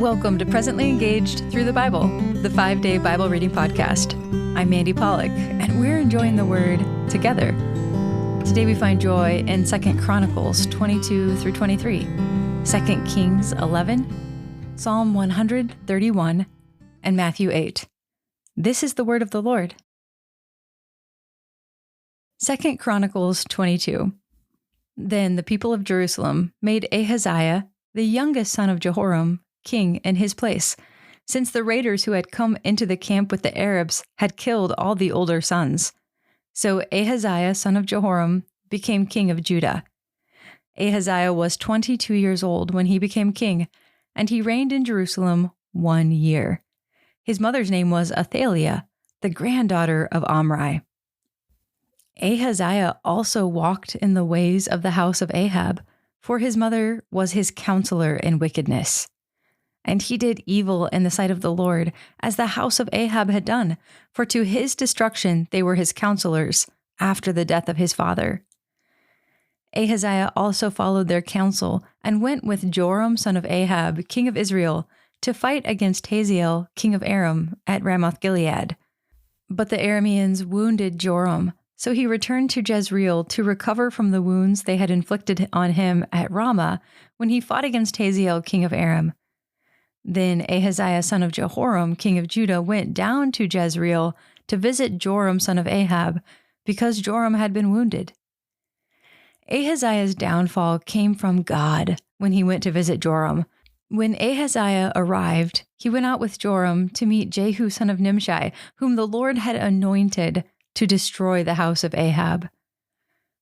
Welcome to Presently Engaged Through the Bible, the 5-day Bible reading podcast. I'm Mandy Pallock, and we're enjoying the Word together. Today we find joy in 2 Chronicles 22 through 23, 2 Kings 11, Psalm 131, and Matthew 8. This is the word of the Lord. 2 Chronicles 22. Then the people of Jerusalem made Ahaziah, the youngest son of Jehoram, king in his place, since the raiders who had come into the camp with the Arabs had killed all the older sons. So Ahaziah, son of Jehoram, became king of Judah. Ahaziah was 22 years old when he became king, and he reigned in Jerusalem 1 year. His mother's name was Athaliah, the granddaughter of Omri. Ahaziah also walked in the ways of the house of Ahab, for his mother was his counselor in wickedness. And he did evil in the sight of the Lord, as the house of Ahab had done, for to his destruction they were his counselors, after the death of his father. Ahaziah also followed their counsel, and went with Joram son of Ahab, king of Israel, to fight against Hazael, king of Aram, at Ramoth-Gilead. But the Arameans wounded Joram, so he returned to Jezreel to recover from the wounds they had inflicted on him at Ramah when he fought against Hazael, king of Aram. Then Ahaziah, son of Jehoram, king of Judah, went down to Jezreel to visit Joram, son of Ahab, because Joram had been wounded. Ahaziah's downfall came from God when he went to visit Joram. When Ahaziah arrived, he went out with Joram to meet Jehu, son of Nimshi, whom the Lord had anointed to destroy the house of Ahab.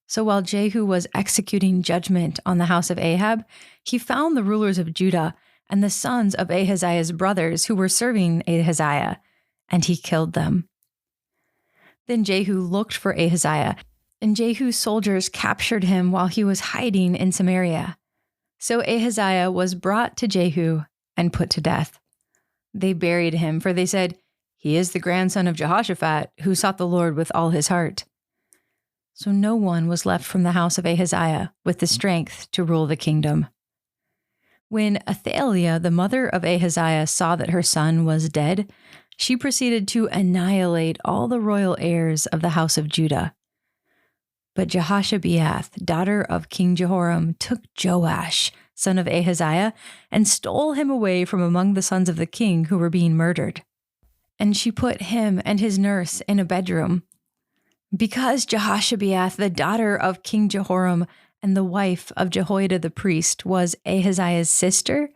So while Jehu was executing judgment on the house of Ahab, he found the rulers of Judah and the sons of Ahaziah's brothers who were serving Ahaziah, and he killed them. Then Jehu looked for Ahaziah, and Jehu's soldiers captured him while he was hiding in Samaria. So Ahaziah was brought to Jehu and put to death. They buried him, for they said, "He is the grandson of Jehoshaphat, who sought the Lord with all his heart." So no one was left from the house of Ahaziah with the strength to rule the kingdom. When Athaliah, the mother of Ahaziah, saw that her son was dead, she proceeded to annihilate all the royal heirs of the house of Judah. But Jehoshabeath, daughter of King Jehoram, took Joash, son of Ahaziah, and stole him away from among the sons of the king who were being murdered. And she put him and his nurse in a bedroom. Because Jehoshabeath, the daughter of King Jehoram, and the wife of Jehoiada the priest, was Ahaziah's sister,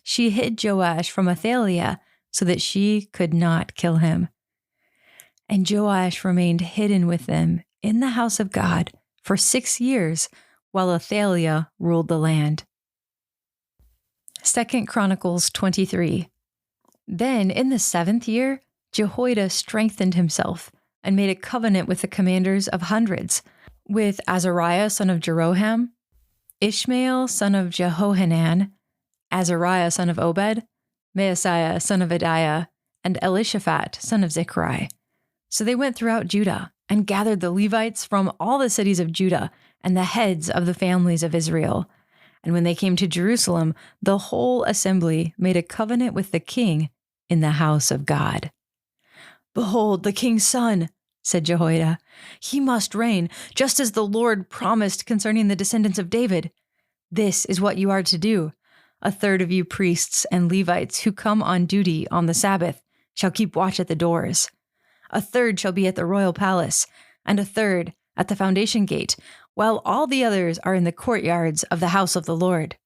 she hid Joash from Athaliah so that she could not kill him. And Joash remained hidden with them in the house of God for 6 years, while Athaliah ruled the land. 2 Chronicles 23. Then in the 7th year, Jehoiada strengthened himself and made a covenant with the commanders of hundreds, with Azariah, son of Jeroham, Ishmael, son of Jehohanan, Azariah, son of Obed, Maaseiah, son of Adiah, and Elishaphat, son of Zechari. So they went throughout Judah and gathered the Levites from all the cities of Judah and the heads of the families of Israel. And when they came to Jerusalem, the whole assembly made a covenant with the king in the house of God. "Behold, the king's son," said Jehoiada. "He must reign, just as the Lord promised concerning the descendants of David. This is what you are to do. 1/3 of you priests and Levites who come on duty on the Sabbath shall keep watch at the doors. 1/3 shall be at the royal palace, and 1/3 at the foundation gate, while all the others are in the courtyards of the house of the Lord.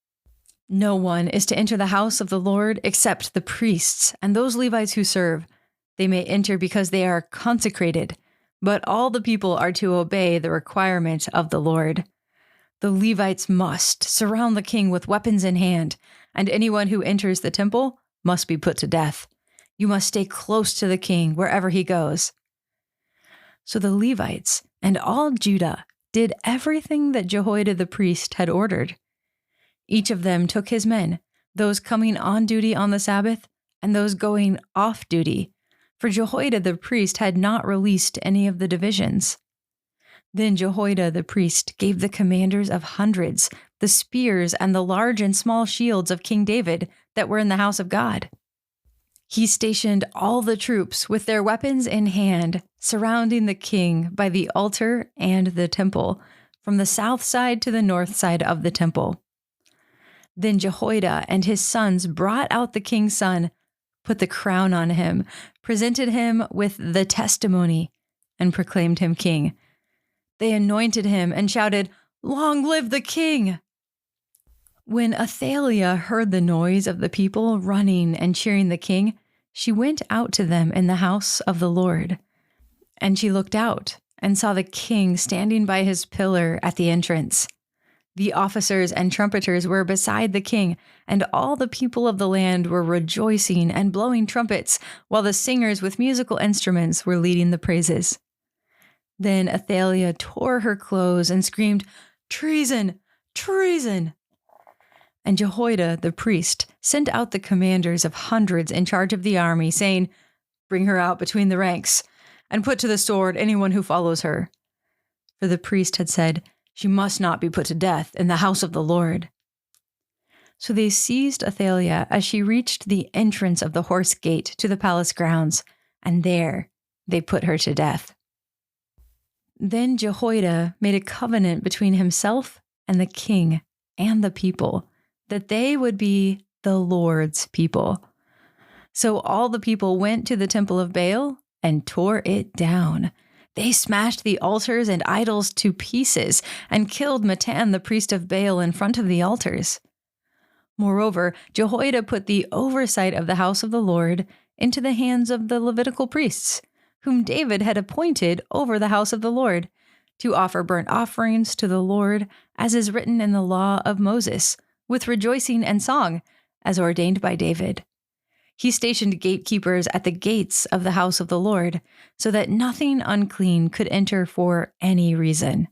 No one is to enter the house of the Lord except the priests and those Levites who serve. They may enter because they are consecrated, but all the people are to obey the requirement of the Lord. The Levites must surround the king with weapons in hand, and anyone who enters the temple must be put to death. You must stay close to the king wherever he goes." So the Levites and all Judah did everything that Jehoiada the priest had ordered. Each of them took his men, those coming on duty on the Sabbath and those going off duty, for Jehoiada the priest had not released any of the divisions. Then Jehoiada the priest gave the commanders of hundreds the spears and the large and small shields of King David that were in the house of God. He stationed all the troops with their weapons in hand, surrounding the king by the altar and the temple, from the south side to the north side of the temple. Then Jehoiada and his sons brought out the king's son, put the crown on him, presented him with the testimony, and proclaimed him king. They anointed him and shouted, "Long live the king!" When Athaliah heard the noise of the people running and cheering the king, she went out to them in the house of the Lord. And she looked out and saw the king standing by his pillar at the entrance. The officers and trumpeters were beside the king, and all the people of the land were rejoicing and blowing trumpets, while the singers with musical instruments were leading the praises. Then Athaliah tore her clothes and screamed, "Treason! Treason!" And Jehoiada the priest sent out the commanders of hundreds in charge of the army, saying, "Bring her out between the ranks, and put to the sword anyone who follows her." For the priest had said, "She must not be put to death in the house of the Lord." So they seized Athaliah as she reached the entrance of the horse gate to the palace grounds, and there they put her to death. Then Jehoiada made a covenant between himself and the king and the people, that they would be the Lord's people. So all the people went to the temple of Baal and tore it down. They smashed the altars and idols to pieces and killed Mattan, the priest of Baal, in front of the altars. Moreover, Jehoiada put the oversight of the house of the Lord into the hands of the Levitical priests, whom David had appointed over the house of the Lord, to offer burnt offerings to the Lord, as is written in the law of Moses, with rejoicing and song, as ordained by David. He stationed gatekeepers at the gates of the house of the Lord, so that nothing unclean could enter for any reason.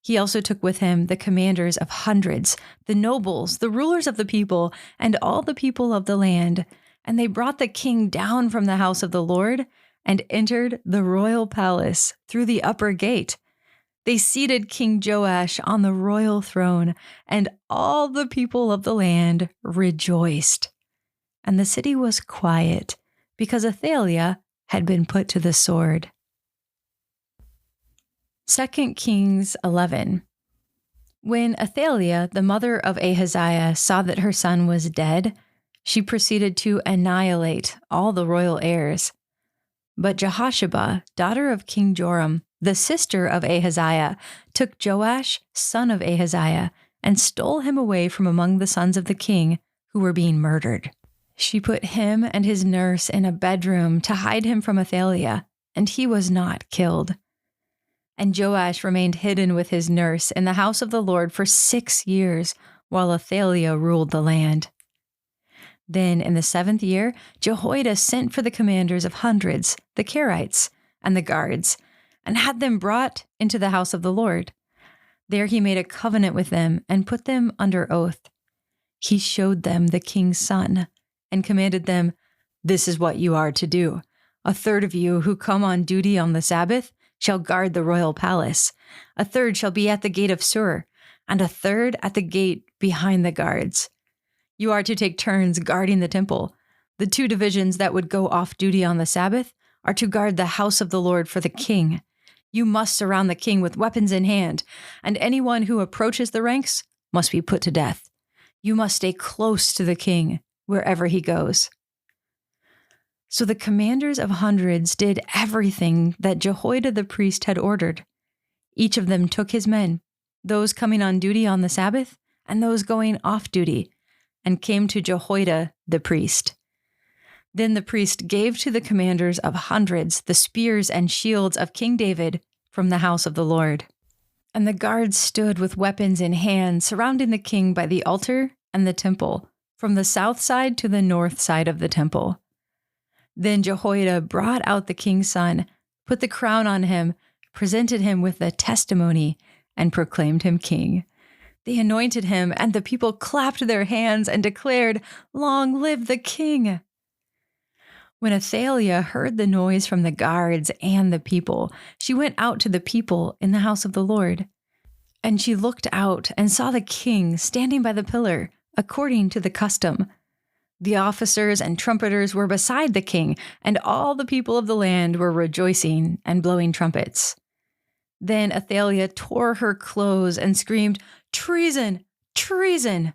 He also took with him the commanders of hundreds, the nobles, the rulers of the people, and all the people of the land, and they brought the king down from the house of the Lord and entered the royal palace through the upper gate. They seated King Joash on the royal throne, and all the people of the land rejoiced. And the city was quiet, because Athaliah had been put to the sword. 2 Kings 11. When Athaliah, the mother of Ahaziah, saw that her son was dead, she proceeded to annihilate all the royal heirs. But Jehosheba, daughter of King Joram, the sister of Ahaziah, took Joash, son of Ahaziah, and stole him away from among the sons of the king who were being murdered. She put him and his nurse in a bedroom to hide him from Athaliah, and he was not killed. And Joash remained hidden with his nurse in the house of the Lord for 6 years, while Athaliah ruled the land. Then in the 7th year, Jehoiada sent for the commanders of hundreds, the Kerites, and the guards, and had them brought into the house of the Lord. There he made a covenant with them and put them under oath. He showed them the king's son and commanded them, "This is what you are to do. A third of you who come on duty on the Sabbath shall guard the royal palace. A third shall be at the gate of Sur, and a third at the gate behind the guards. You are to take turns guarding the temple. The 2 divisions that would go off duty on the Sabbath are to guard the house of the Lord for the king. You must surround the king with weapons in hand, and anyone who approaches the ranks must be put to death. You must stay close to the king wherever he goes." So the commanders of hundreds did everything that Jehoiada the priest had ordered. Each of them took his men, those coming on duty on the Sabbath and those going off duty, and came to Jehoiada the priest. Then the priest gave to the commanders of hundreds the spears and shields of King David from the house of the Lord. And the guards stood with weapons in hand, surrounding the king by the altar and the temple, from the south side to the north side of the temple. Then Jehoiada brought out the king's son, put the crown on him, presented him with the testimony, and proclaimed him king. They anointed him, and the people clapped their hands and declared, "Long live the king!" When Athaliah heard the noise from the guards and the people, she went out to the people in the house of the Lord. And she looked out and saw the king standing by the pillar, according to the custom, The officers and trumpeters were beside the king, and all the people of the land were rejoicing and blowing trumpets. Then Athaliah tore her clothes and screamed, "Treason! Treason!"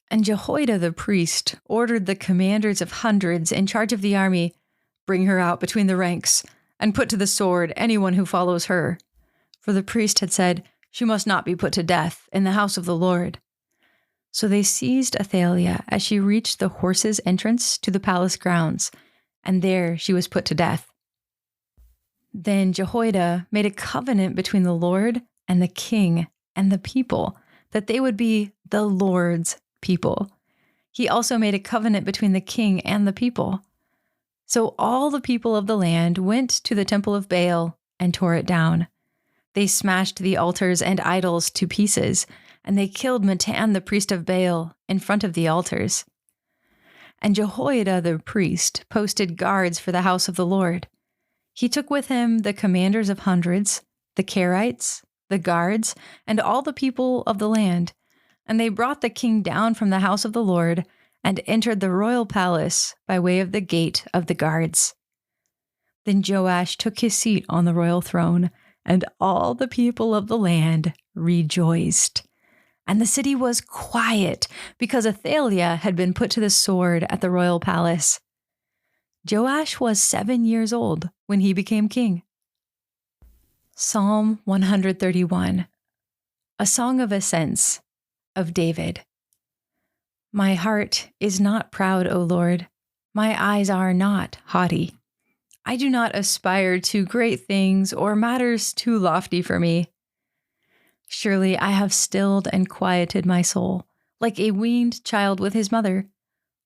And Jehoiada the priest ordered the commanders of hundreds in charge of the army, "Bring her out between the ranks, and put to the sword anyone who follows her." For the priest had said, "She must not be put to death in the house of the Lord." So they seized Athaliah as she reached the horses' entrance to the palace grounds, and there she was put to death. Then Jehoiada made a covenant between the Lord and the king and the people, that they would be the Lord's people. He also made a covenant between the king and the people. So all the people of the land went to the temple of Baal and tore it down. They smashed the altars and idols to pieces, and they killed Mattan the priest of Baal in front of the altars. And Jehoiada the priest posted guards for the house of the Lord. He took with him the commanders of hundreds, the Kerites, the guards, and all the people of the land, and they brought the king down from the house of the Lord and entered the royal palace by way of the gate of the guards. Then Joash took his seat on the royal throne, and all the people of the land rejoiced. And the city was quiet because Athaliah had been put to the sword at the royal palace. Joash was 7 years old when he became king. Psalm 131, a song of ascents of David. My heart is not proud, O Lord. My eyes are not haughty. I do not aspire to great things or matters too lofty for me. Surely I have stilled and quieted my soul, like a weaned child with his mother.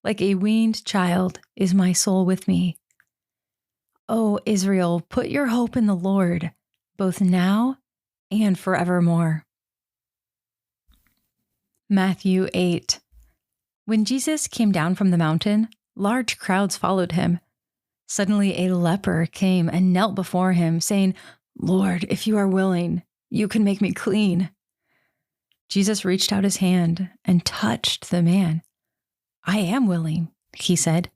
Like a weaned child is my soul with me. O Israel, put your hope in the Lord, both now and forevermore. Matthew 8. When Jesus came down from the mountain, large crowds followed him. Suddenly a leper came and knelt before him, saying, "Lord, if you are willing, you can make me clean." Jesus reached out his hand and touched the man. "I am willing," he said.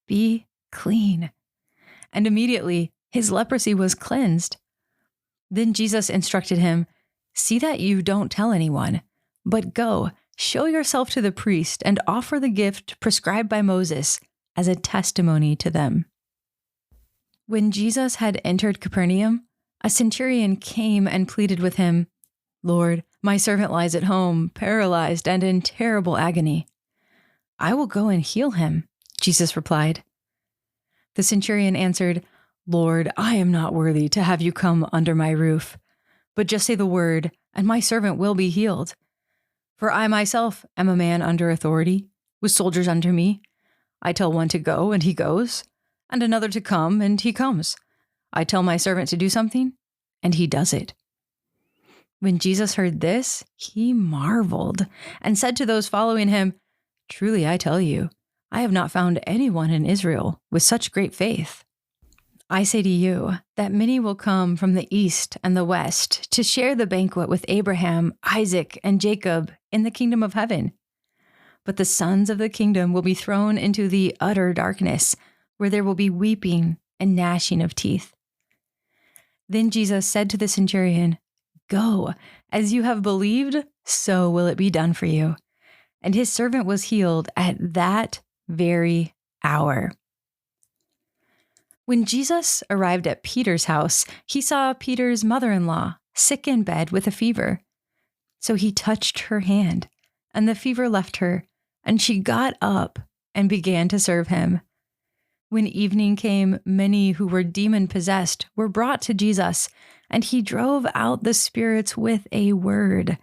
"Be clean." And immediately his leprosy was cleansed. Then Jesus instructed him, "See that you don't tell anyone, but go, show yourself to the priest and offer the gift prescribed by Moses as a testimony to them." When Jesus had entered Capernaum, a centurion came and pleaded with him, "Lord, my servant lies at home, paralyzed and in terrible agony." "I will go and heal him," Jesus replied. The centurion answered, "Lord, I am not worthy to have you come under my roof, but just say the word, and my servant will be healed. For I myself am a man under authority, with soldiers under me. I tell one to go, and he goes, and another to come, and he comes. I tell my servant to do something, and he does it." When Jesus heard this, he marveled and said to those following him, "Truly I tell you, I have not found anyone in Israel with such great faith. I say to you that many will come from the east and the west to share the banquet with Abraham, Isaac, and Jacob in the kingdom of heaven. But the sons of the kingdom will be thrown into the utter darkness, where there will be weeping and gnashing of teeth." Then Jesus said to the centurion, "Go, as you have believed, so will it be done for you." And his servant was healed at that very hour. When Jesus arrived at Peter's house, he saw Peter's mother-in-law sick in bed with a fever. So he touched her hand, and the fever left her, and she got up and began to serve him. When evening came, many who were demon-possessed were brought to Jesus, and he drove out the spirits with a word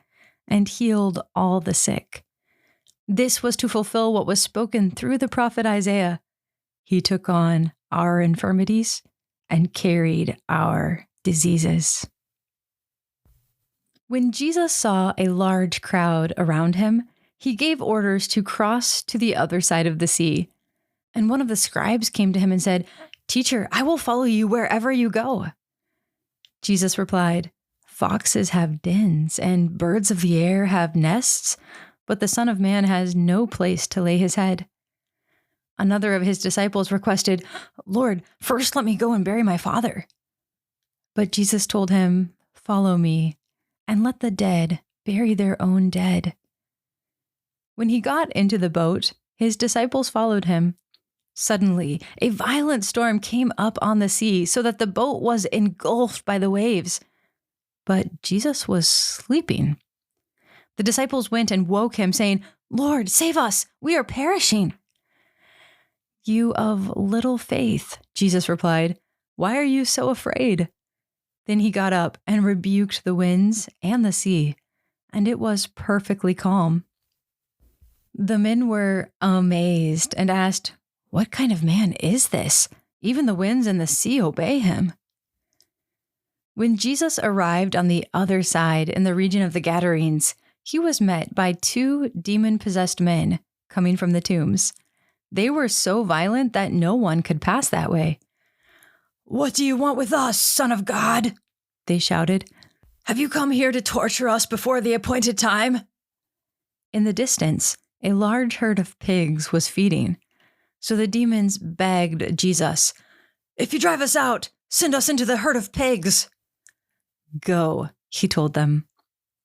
and healed all the sick. This was to fulfill what was spoken through the prophet Isaiah. He took on our infirmities and carried our diseases. When Jesus saw a large crowd around him, he gave orders to cross to the other side of the sea. And one of the scribes came to him and said, "Teacher, I will follow you wherever you go." Jesus replied, "Foxes have dens and birds of the air have nests, but the Son of Man has no place to lay his head." Another of his disciples requested, "Lord, first let me go and bury my father." But Jesus told him, "Follow me, and let the dead bury their own dead." When he got into the boat, his disciples followed him. Suddenly, a violent storm came up on the sea so that the boat was engulfed by the waves. But Jesus was sleeping. The disciples went and woke him, saying, "Lord, save us! We are perishing." "You of little faith," Jesus replied, "why are you so afraid?" Then he got up and rebuked the winds and the sea, and it was perfectly calm. The men were amazed and asked, "What kind of man is this? Even the winds and the sea obey him." When Jesus arrived on the other side in the region of the Gadarenes, he was met by 2 demon-possessed men coming from the tombs. They were so violent that no one could pass that way. "What do you want with us, Son of God?" they shouted. "Have you come here to torture us before the appointed time?" In the distance, a large herd of pigs was feeding. So the demons begged Jesus, "If you drive us out, send us into the herd of pigs." "Go," he told them.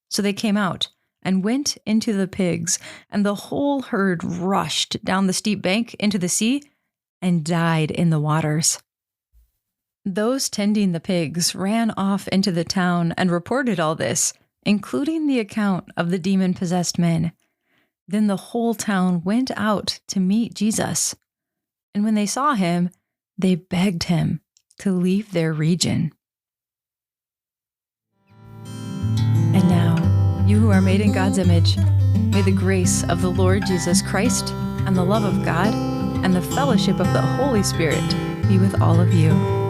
So they came out and went into the pigs, and the whole herd rushed down the steep bank into the sea and died in the waters. Those tending the pigs ran off into the town and reported all this, including the account of the demon-possessed men. Then the whole town went out to meet Jesus. And when they saw him, they begged him to leave their region. And now, you who are made in God's image, may the grace of the Lord Jesus Christ and the love of God and the fellowship of the Holy Spirit be with all of you.